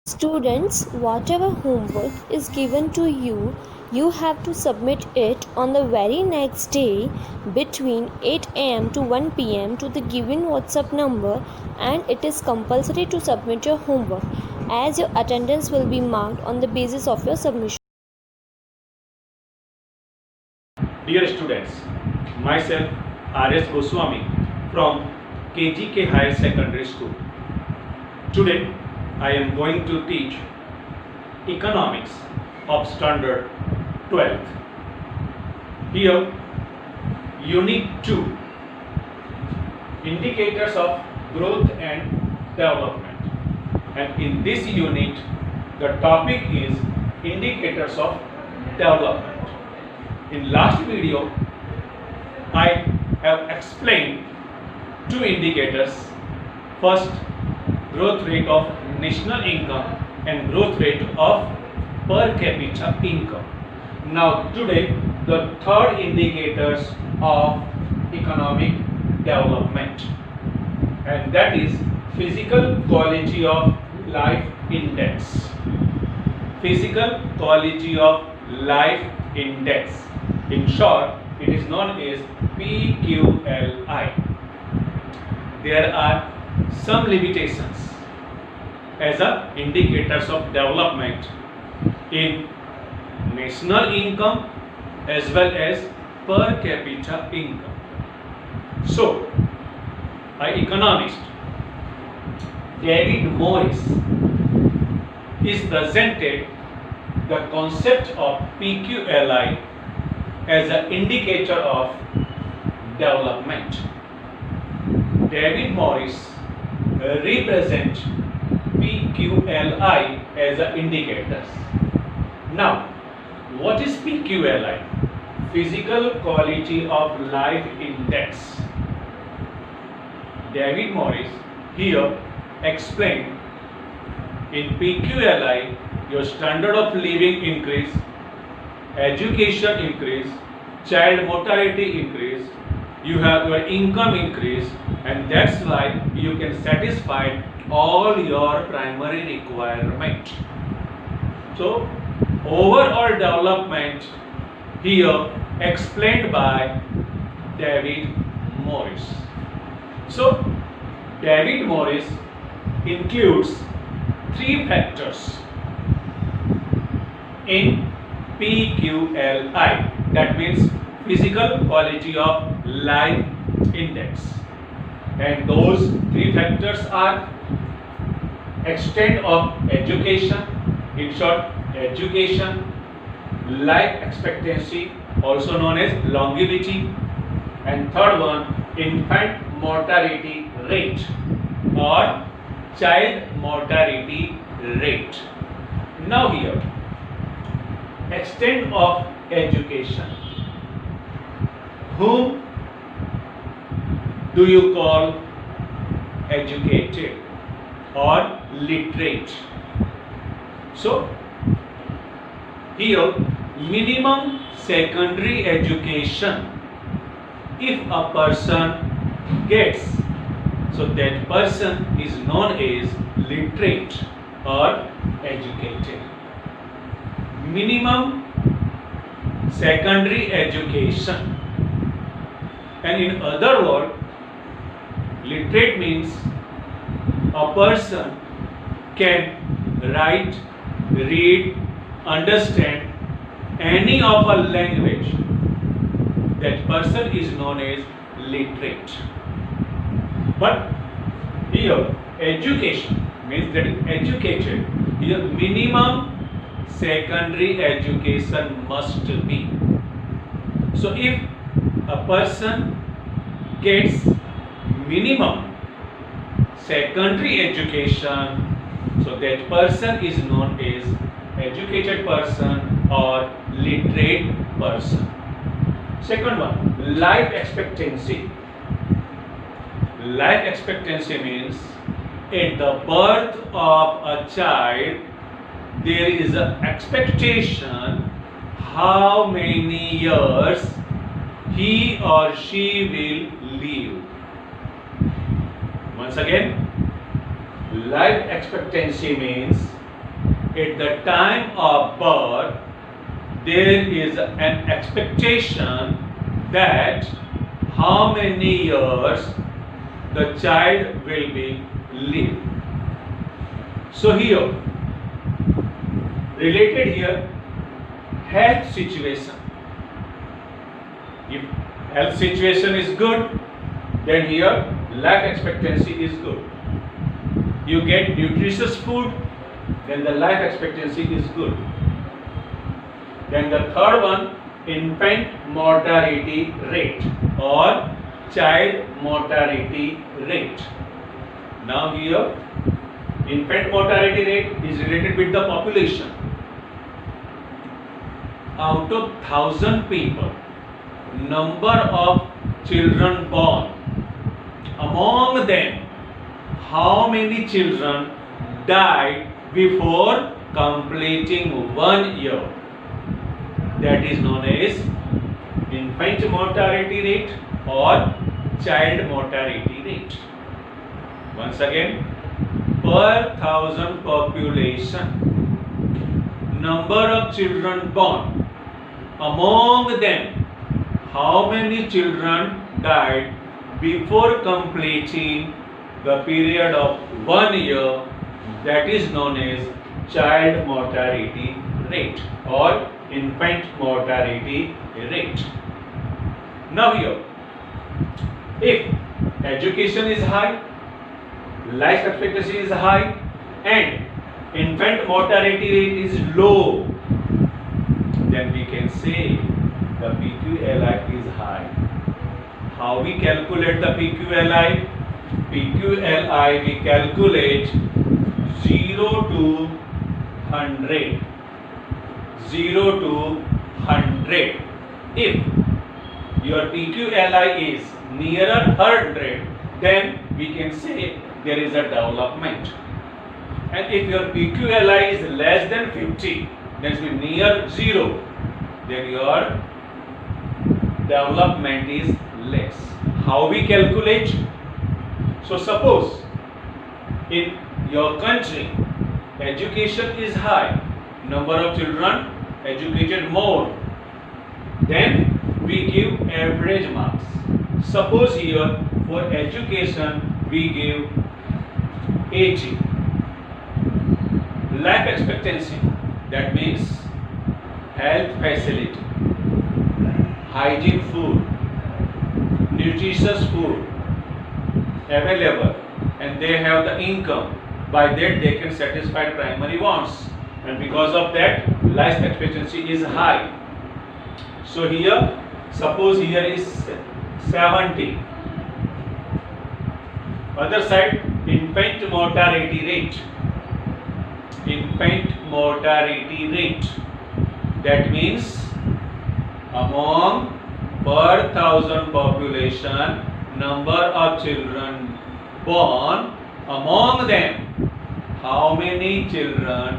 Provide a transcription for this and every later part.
Students, whatever homework is given to you, you have to submit it on the very next day between 8 am to 1 pm to the given WhatsApp number, and it is compulsory to submit your homework as your attendance will be marked on the basis of your submission. Dear students, myself R.S. Goswami from KGK Higher Secondary School. Today I am going to teach economics of standard 12th. Here unit 2, indicators of growth and development, and in this unit the topic is indicators of development. In last video, I have explained two indicators. First, growth rate of national income and growth rate of per capita income. Now today, the third indicators of economic development, and that is physical quality of life index. Physical quality of life index. In short, it is known as PQLI. There are some limitations as a indicators of development in national income as well as per capita income. So, an economist, David Morris, is presented the concept of PQLI as an indicator of development. David Morris represents PQLI as an indicator. Now, what is PQLI? Physical Quality of Life Index. David Morris here explained in PQLI your standard of living increase, education increase, child mortality increase, you have your income increase, and that's why you can satisfy all your primary requirement. So overall development here explained by David Morris. So David Morris includes three factors in PQLI, that means physical quality of life index, and those three factors are extent of education, in short education, life expectancy also known as longevity, and third one infant mortality rate or child mortality rate. Now here, extent of education. Whom do you call educated or literate? So here, minimum secondary education, if a person gets, so that person is known as literate or educated. Minimum secondary education, and in other words, literate means a person can write, read, understand any of a language. That person is known as literate. But here education means that educated. Here minimum secondary education must be. So if a person gets minimum secondary education, so that person is known as educated person or literate person. Second one, life expectancy. Life expectancy means at the birth of a child there is an expectation how many years he or she will live. Once again, life expectancy means at the time of birth, there is an expectation that how many years the child will be live. So here, related here, health situation. If health situation is good, then here life expectancy is good. You get nutritious food, then the life expectancy is good. Then the third one, infant mortality rate or child mortality rate. Now here, infant mortality rate is related with the population. Out of 1,000 people, number of children born, among them, how many children died before completing 1 year? That is known as infant mortality rate or child mortality rate. Once again, per 1,000 population, number of children born, among them, how many children died before completing the period of 1 year? That is known as child mortality rate or infant mortality rate. Now here, if education is high, life expectancy is high, and infant mortality rate is low, then we can say the PQLI is high. How we calculate the PQLI? PQLI we calculate 0 to 100. 0 to 100. If your PQLI is nearer 100, then we can say there is a development. And if your PQLI is less than 50, that is near 0, then your development is less. How we calculate? So suppose in your country education is high, number of children educated more, then we give average marks. Suppose here for education we give 80. Life expectancy, that means health facility, hygiene food, nutritious food available, and they have the income. By that they can satisfy primary wants, and because of that life expectancy is high. So here, suppose here is 70. Other side, infant mortality rate. Infant mortality rate, that means among per 1,000 population, number of children born, among them how many children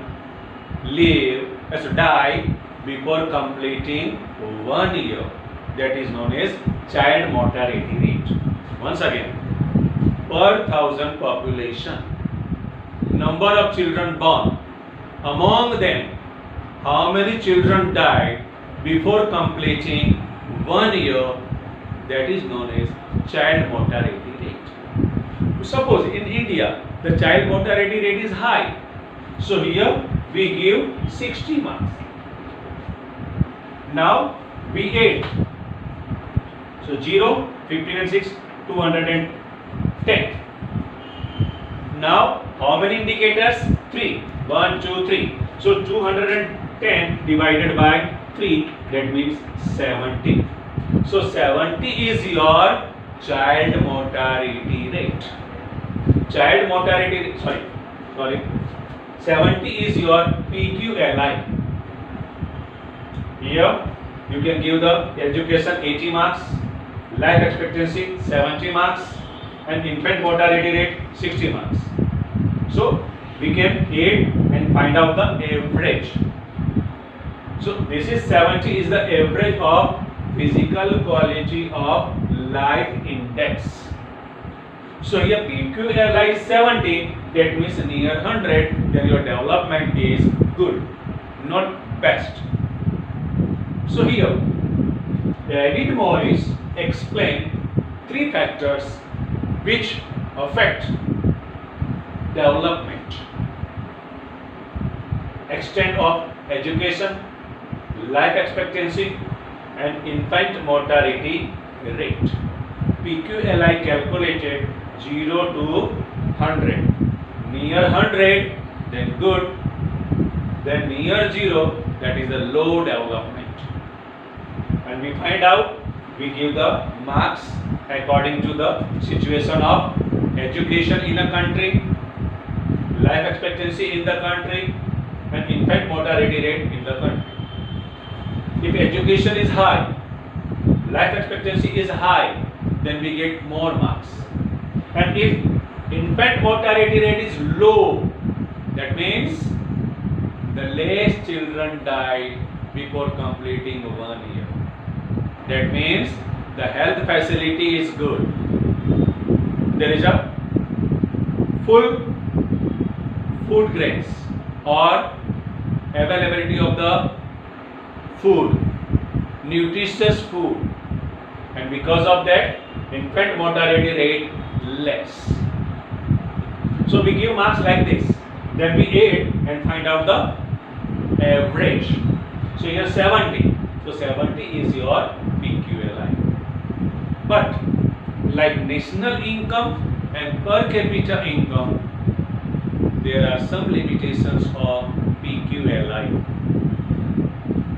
die before completing 1 year. That is known as child mortality rate. Once again, per 1,000 population, number of children born, among them how many children died before completing 1 year, that is known as child mortality rate. Suppose in India the child mortality rate is high, so here we give 60 marks. Now we add, so 0, 15 and 6, 210. Now how many indicators? 3. 1, 2, 3. So 210 divided by 3, that means 70. So 70 is your child mortality rate. Child mortality, sorry, 70 is your PQLI. Here you can give the education 80 marks, life expectancy 70 marks, and infant mortality rate 60 marks. So we can add and find out the average. So this is 70 is the average of physical quality of life index. So here PQLI is 70, that means near 100, then your development is good, not best. So here, David Morris explained three factors which affect development: extent of education, life expectancy, and infant mortality rate. PQLI calculated 0 to 100. Near 100, then good. Then near 0, that is the low development. And we find out, we give the marks according to the situation of education in a country, life expectancy in the country, and infant mortality rate in the country. If education is high, life expectancy is high, then we get more marks. And if infant mortality rate is low, that means the less children died before completing 1 year. That means the health facility is good. There is a full food grains or availability of the food, nutritious food, and because of that infant mortality rate less. So we give marks like this, then we add and find out the average. So here 70, so 70 is your PQLI. But like national income and per capita income, there are some limitations of PQLI.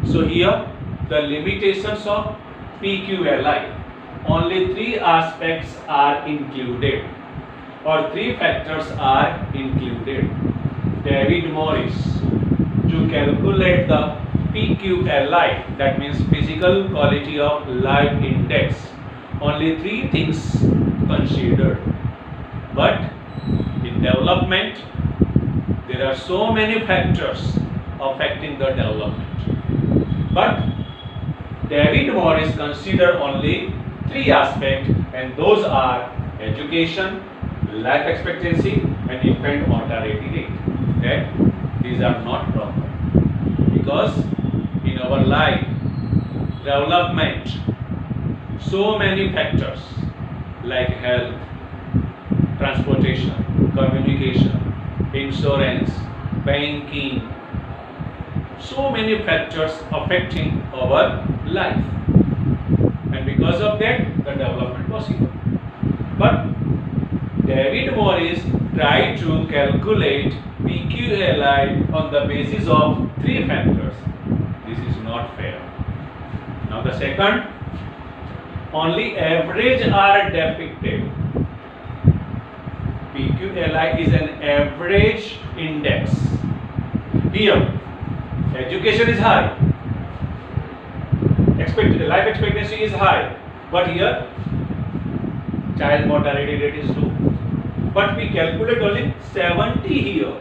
So here the limitations of PQLI, only three aspects are included, or three factors are included. David Morris, to calculate the PQLI, that means physical quality of life index, only three things considered. But in development, there are so many factors affecting the development. But David Morris considered only three aspects, and those are education, life expectancy, and infant mortality rate. That these are not proper, because in our life development, so many factors like health, transportation, communication, insurance, banking, so many factors affecting our life, and because of that the development possible. But David Morris tried to calculate PQLI on the basis of three factors. This is not fair. Now the second, only average are depicted. PQLI is an average index. Here education is high, life expectancy is high, but here child mortality rate is low. But we calculate only 70 here.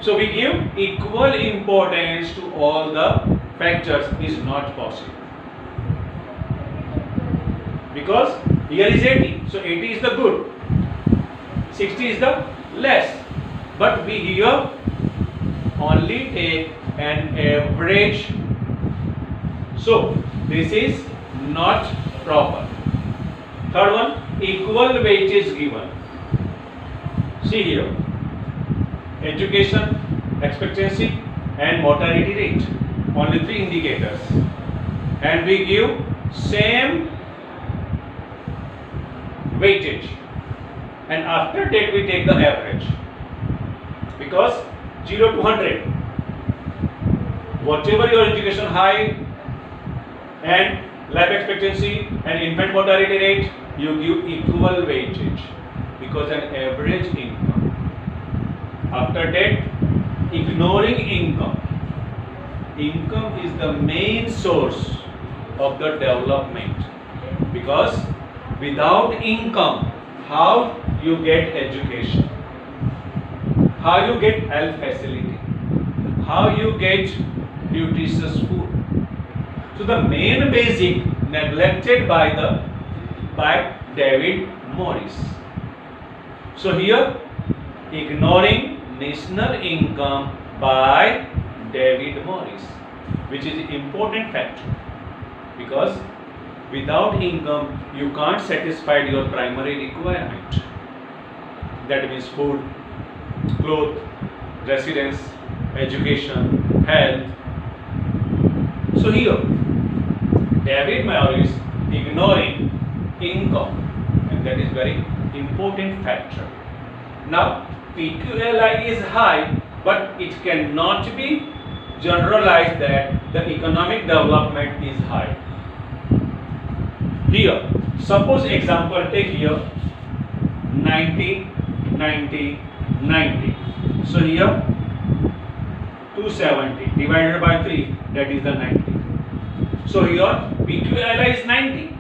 So we give equal importance to all the factors is not possible. Because here is 80, so 80 is the good, 60 is the less. But we here only take an average. So this is not proper. Third one, equal weight is given. See here, education, expectancy, and mortality rate, only three indicators, and we give same weightage, and after that we take the average, because 0 to 100, whatever your education high and life expectancy and infant mortality rate, you give equal weightage, because an average income. After that, ignoring income. Income is the main source of the development, because without income, how you get education, how you get health facility, how you get nutritious food. So the main basic neglected by David Morris. So here, ignoring national income by David Morris, which is an important factor, because without income you can't satisfy your primary requirement. That means food, clothes, residence, education, health. So here David Morris ignoring income, and that is very important factor. Now PQLI is high, but it cannot be generalized that the economic development is high. Here, suppose example take here 90, 90, 90. So here 270 divided by 3, that is the 90. So here PQLI is 90.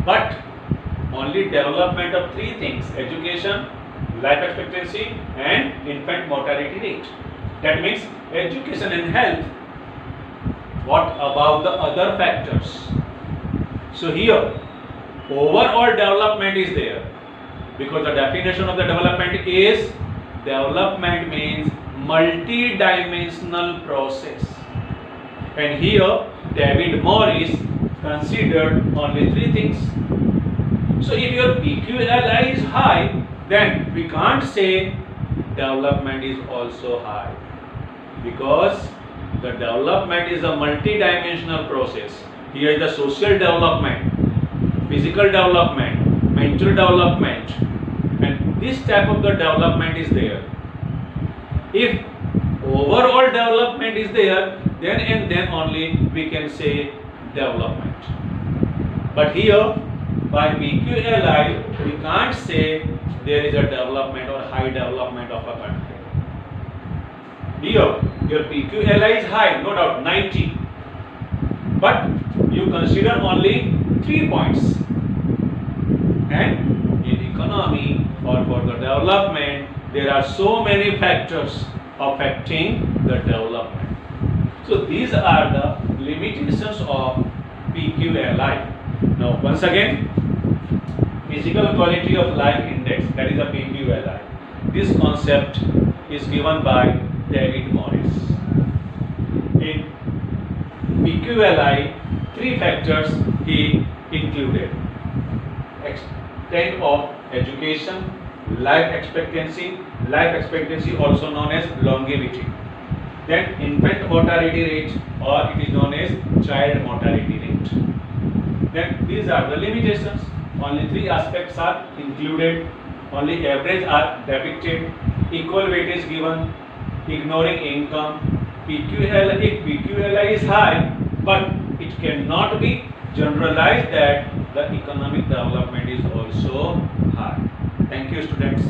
But only development of 3 things: education, life expectancy and infant mortality rate. That means education and health. What about the other factors? So here overall development is there, because the definition of the development is development means multi-dimensional process, and here David Morris considered only 3 things. So if your PQLI is high, then we can't say development is also high, because the development is a multi-dimensional process. Here is the social development, physical development, mental development, and this type of the development is there. If overall development is there, then and then only we can say development. But here by PQLI we can't say there is a development or high development of a country. Here your PQLI is high, no doubt 90, but you consider only 3 points, and in economy or for the development there are so many factors affecting the development. So these are the limitations of PQLI. Now once again, physical quality of life index, that is a PQLI. This concept is given by David Morris. In PQLI, 3 factors he included: extent of education, life expectancy also known as longevity, then infant mortality rate, or it is known as child mortality rate. Then these are the limitations. Only 3 aspects are included, only average are depicted, equal weight is given, ignoring income. PQLI, if PQLI is high, but it cannot be generalized that the economic development is also high. Thank you, students.